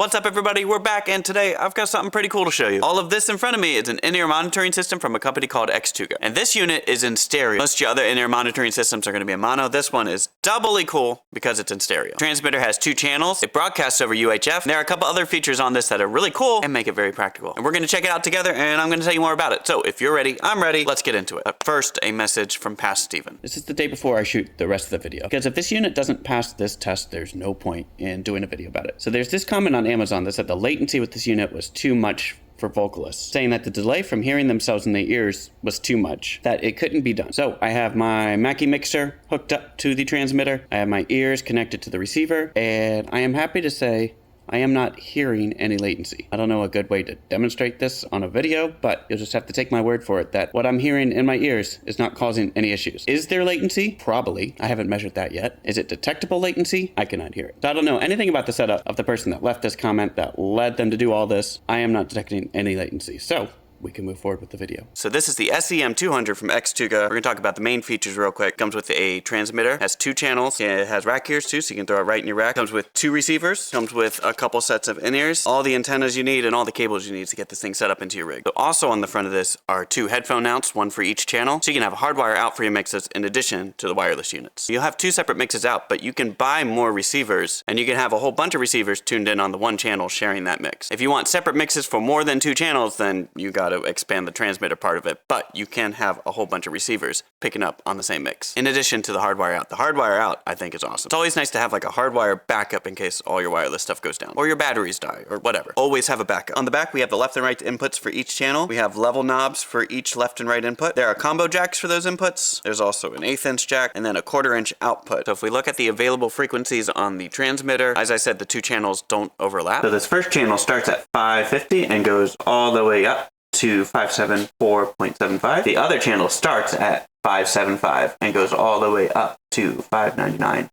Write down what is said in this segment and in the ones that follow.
What's up everybody, we're back and today I've got something pretty cool to show you. All of this in front of me is an in-ear monitoring system from a company called Xtuga. And this unit is in stereo. Most of your other in-ear monitoring systems are going to be in mono. This one is doubly cool because it's in stereo. The transmitter has 2 channels. It broadcasts over UHF. And there are a couple other features on this that are really cool and make it very practical. And we're going to check it out together and I'm going to tell you more about it. So if you're ready, I'm ready. Let's get into it. But first, a message from past Steven. This is the day before I shoot the rest of the video. Because if this unit doesn't pass this test, there's no point in doing a video about it. So there's this comment on Amazon that said the latency with this unit was too much for vocalists, saying that the delay from hearing themselves in their ears was too much, that it couldn't be done. So I have my Mackie mixer hooked up to the transmitter, I have my ears connected to the receiver, and I am happy to say I am not hearing any latency. I don't know a good way to demonstrate this on a video, but you'll just have to take my word for it that what I'm hearing in my ears is not causing any issues. Is there latency? Probably. I haven't measured that yet. Is it detectable latency? I cannot hear it. So I don't know anything about the setup of the person that left this comment that led them to do all this. I am not detecting any latency. So we can move forward with the video. So this is the SEM200 from Xtuga. We're gonna talk about the main features real quick. Comes with a transmitter, has 2 channels. It has rack ears too, so you can throw it right in your rack. Comes with 2 receivers. Comes with a couple sets of in-ears, all the antennas you need and all the cables you need to get this thing set up into your rig. So also on the front of this are 2 headphone outs, one for each channel. So you can have a hardwire out for your mixes in addition to the wireless units. You'll have 2 separate mixes out, but you can buy more receivers and you can have a whole bunch of receivers tuned in on the one channel sharing that mix. If you want separate mixes for more than 2 channels, then you gotta expand the transmitter part of it, but you can have a whole bunch of receivers picking up on the same mix. In addition to the hardwire out. The hardwire out, I think, is awesome. It's always nice to have like a hardwire backup in case all your wireless stuff goes down, or your batteries die, or whatever. Always have a backup. On the back, we have the left and right inputs for each channel. We have level knobs for each left and right input. There are combo jacks for those inputs. There's also an 1/8 inch jack, and then a 1/4 inch output. So if we look at the available frequencies on the transmitter, as I said, the 2 channels don't overlap. So this first channel starts at 550 and goes all the way up to 574.75. The other channel starts at 575 and goes all the way up to 599.75.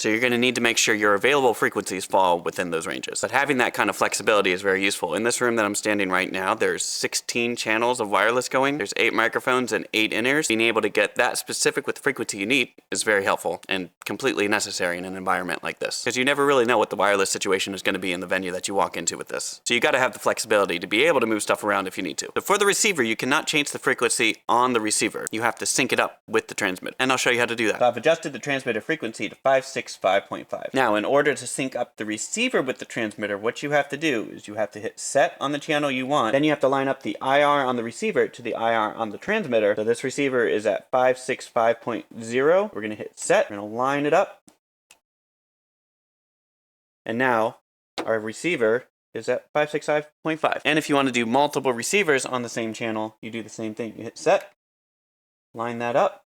So you're going to need to make sure your available frequencies fall within those ranges. But having that kind of flexibility is very useful. In this room that I'm standing right now, there's 16 channels of wireless going. There's 8 microphones and 8 in-ears. Being able to get that specific with the frequency you need is very helpful and completely necessary in an environment like this. Because you never really know what the wireless situation is going to be in the venue that you walk into with this. So you got to have the flexibility to be able to move stuff around if you need to. So for the receiver, you cannot change the frequency on the receiver. You have to sync it up with the transmitter. And I'll show you how to do that. So I've adjusted the transmitter frequency to 565.5. Now, in order to sync up the receiver with the transmitter, what you have to do is you have to hit set on the channel you want. Then you have to line up the IR on the receiver to the IR on the transmitter. So this receiver is at 565.0. We're going to hit set. We're going to line it up. And now our receiver is at 565.5. And if you want to do multiple receivers on the same channel, you do the same thing. You hit set, line that up.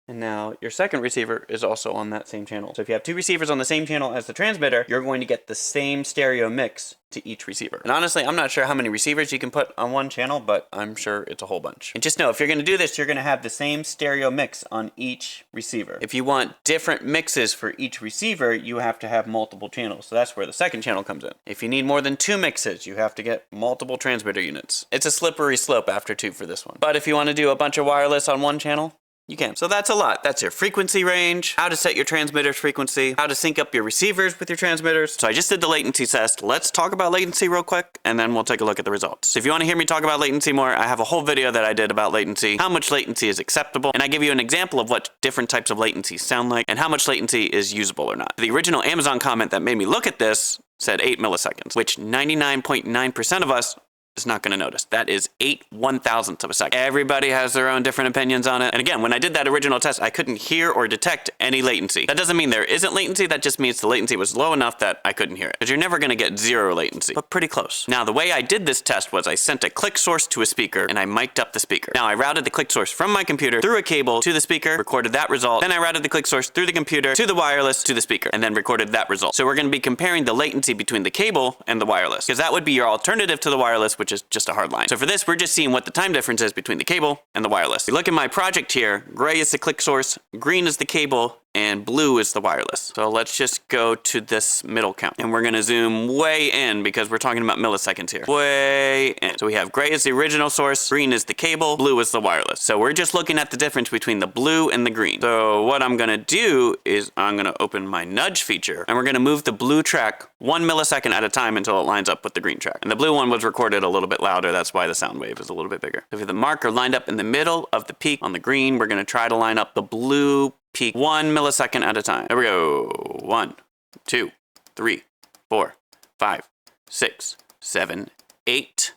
And now your second receiver is also on that same channel. So if you have 2 receivers on the same channel as the transmitter, you're going to get the same stereo mix to each receiver. And honestly, I'm not sure how many receivers you can put on one channel, but I'm sure it's a whole bunch. And just know, if you're gonna do this, you're gonna have the same stereo mix on each receiver. If you want different mixes for each receiver, you have to have multiple channels. So that's where the second channel comes in. If you need more than 2 mixes, you have to get multiple transmitter units. It's a slippery slope after 2 for this one. But if you wanna do a bunch of wireless on one channel, you can. So that's a lot. That's your frequency range, how to set your transmitter's frequency, how to sync up your receivers with your transmitters. So I just did the latency test. Let's talk about latency real quick, and then we'll take a look at the results. So if you want to hear me talk about latency more, I have a whole video that I did about latency, how much latency is acceptable, and I give you an example of what different types of latency sound like, and how much latency is usable or not. The original Amazon comment that made me look at this said 8 milliseconds, which 99.9% of us is not going to notice. That is 8/1000ths of a second. Everybody has their own different opinions on it. And again, when I did that original test, I couldn't hear or detect any latency. That doesn't mean there isn't latency. That just means the latency was low enough that I couldn't hear it. Because you're never going to get 0 latency, but pretty close. Now, the way I did this test was I sent a click source to a speaker and I mic'd up the speaker. Now, I routed the click source from my computer through a cable to the speaker, recorded that result. Then I routed the click source through the computer to the wireless to the speaker, and then recorded that result. So we're going to be comparing the latency between the cable and the wireless, because that would be your alternative to the wireless, which is just a hard line. So for this, we're just seeing what the time difference is between the cable and the wireless. If you look at my project here, gray is the click source, green is the cable, and blue is the wireless. So let's just go to this middle count. And we're gonna zoom way in because we're talking about milliseconds here. Way in. So we have gray is the original source, green is the cable, blue is the wireless. So we're just looking at the difference between the blue and the green. So what I'm gonna do is I'm gonna open my nudge feature and we're gonna move the blue track 1 millisecond at a time until it lines up with the green track. And the blue one was recorded a little bit louder. That's why the sound wave is a little bit bigger. So if the marker lined up in the middle of the peak on the green, we're gonna try to line up the blue peak 1 millisecond at a time. There we go. 1, 2, 3, 4, 5, 6, 7, 8,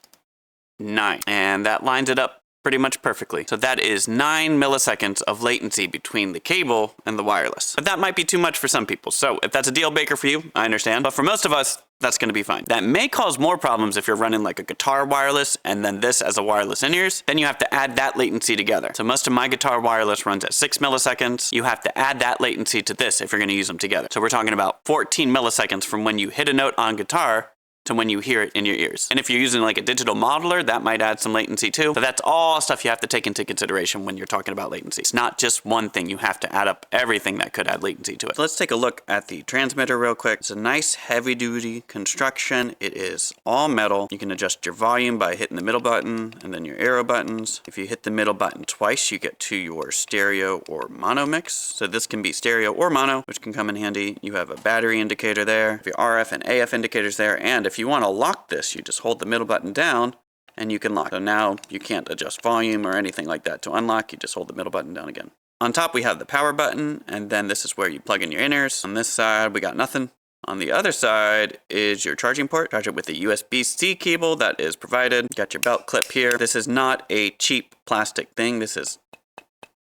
9. And that lines it up pretty much perfectly. So that is 9 milliseconds of latency between the cable and the wireless. But that might be too much for some people. So if that's a deal breaker for you, I understand. But for most of us, that's gonna be fine. That may cause more problems if you're running like a guitar wireless and then this as a wireless in-ears. Then you have to add that latency together. So most of my guitar wireless runs at 6 milliseconds. You have to add that latency to this if you're gonna use them together. So we're talking about 14 milliseconds from when you hit a note on guitar to when you hear it in your ears. And if you're using like a digital modeler, that might add some latency too. But that's all stuff you have to take into consideration when you're talking about latency. It's not just one thing. You have to add up everything that could add latency to it. So let's take a look at the transmitter real quick. It's a nice heavy duty construction. It is all metal. You can adjust your volume by hitting the middle button and then your arrow buttons. If you hit the middle button twice, you get to your stereo or mono mix. So this can be stereo or mono, which can come in handy. You have a battery indicator there, your RF and AF indicators there, and if you want to lock this, you just hold the middle button down and you can lock. So now you can't adjust volume or anything like that to unlock. You just hold the middle button down again. On top, we have the power button, and then this is where you plug in your in-ears. On this side, we got nothing. On the other side is your charging port. Charge it with a USB-C cable that is provided. You got your belt clip here. This is not a cheap plastic thing. This is,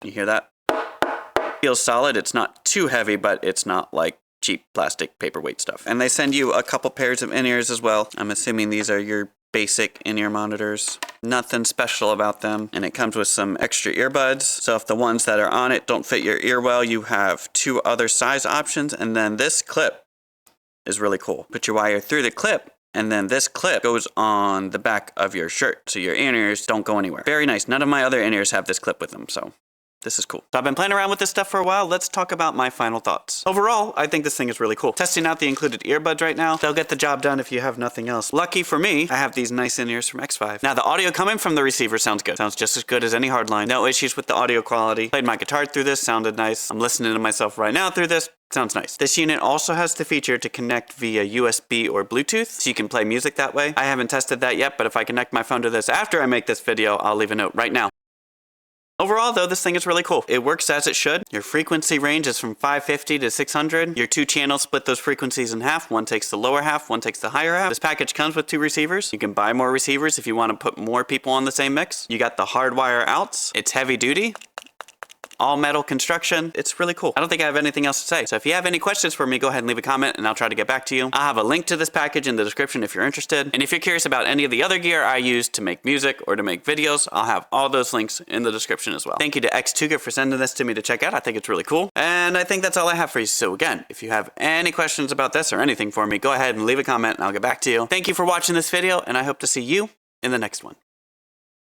you hear that? Feels solid. It's not too heavy, but it's not like cheap plastic paperweight stuff. And they send you a couple pairs of in-ears as well. I'm assuming these are your basic in-ear monitors. Nothing special about them. And it comes with some extra earbuds. So if the ones that are on it don't fit your ear well, you have 2 other size options. And then this clip is really cool. Put your wire through the clip, and then this clip goes on the back of your shirt. So your in-ears don't go anywhere. Very nice. None of my other in-ears have this clip with them, so this is cool. So I've been playing around with this stuff for a while. Let's talk about my final thoughts. Overall, I think this thing is really cool. Testing out the included earbuds right now. They'll get the job done if you have nothing else. Lucky for me, I have these nice in-ears from X5. Now the audio coming from the receiver sounds good. Sounds just as good as any hardline. No issues with the audio quality. Played my guitar through this, sounded nice. I'm listening to myself right now through this. Sounds nice. This unit also has the feature to connect via USB or Bluetooth, so you can play music that way. I haven't tested that yet, but if I connect my phone to this after I make this video, I'll leave a note right now. Overall, though, this thing is really cool. It works as it should. Your frequency range is from 550 to 600. Your 2 channels split those frequencies in half. One takes the lower half, one takes the higher half. This package comes with 2 receivers. You can buy more receivers if you want to put more people on the same mix. You got the hardwire outs. It's heavy duty. All metal construction. It's really cool. I don't think I have anything else to say. So if you have any questions for me, go ahead and leave a comment and I'll try to get back to you. I'll have a link to this package in the description if you're interested. And if you're curious about any of the other gear I use to make music or to make videos, I'll have all those links in the description as well. Thank you to Xtuga for sending this to me to check out. I think it's really cool. And I think that's all I have for you. So again, if you have any questions about this or anything for me, go ahead and leave a comment and I'll get back to you. Thank you for watching this video and I hope to see you in the next one.